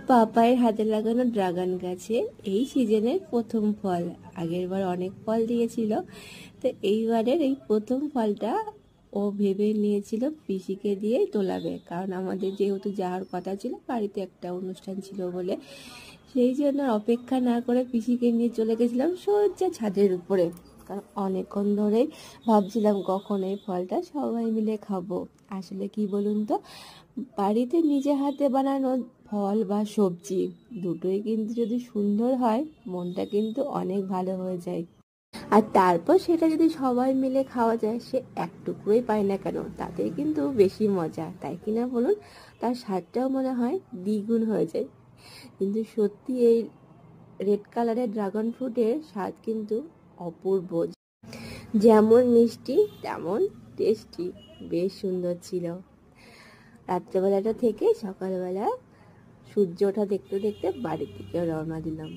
পাপায়ের হাতে লাগানো ড্রাগন গাছে এই সিজনের প্রথম ফল। আগের বার অনেক ফল দিয়েছিল, তো এইবারের এই প্রথম ফলটা ও ভেবে নিয়েছিল পিসিকে দিয়েই তোলাবে, কারণ আমাদের যেহেতু যাওয়ার কথা ছিল, বাড়িতে একটা অনুষ্ঠান ছিল বলে, সেই জন্য অপেক্ষা না করে পিসিকে নিয়ে চলে গেছিলাম সোজা ছাদের উপরে। কারণ অনেকক্ষণ ধরেই ভাবছিলাম কখন এই ফলটা সবাই মিলে খাবো। আসলে কি বলুন তো, বাড়িতে নিজে হাতে বানানো ফল বা সবজি দুটোই কিন্তু যদি সুন্দর হয়, মনটা কিন্তু অনেক ভালো হয়ে যায়। আর তারপর সেটা যদি সবাই মিলে খাওয়া যায়, সে এক টুকরোই পায় না কেন, তাতেই কিন্তু বেশি মজা, তাই কিনা বলুন? তার স্বাদটাও মনে হয় দ্বিগুণ হয়ে যায়। কিন্তু সত্যি এই রেড কালারের ড্রাগন ফ্রুটের স্বাদ কিন্তু অপূর্ব। যেমন মিষ্টি তেমন টেস্টি, বেশ সুন্দর ছিল। রাত্রেবেলাটা থেকে সকালবেলা সূর্য ওঠা দেখতে দেখতে বাড়ির দিকে রওনা দিলাম।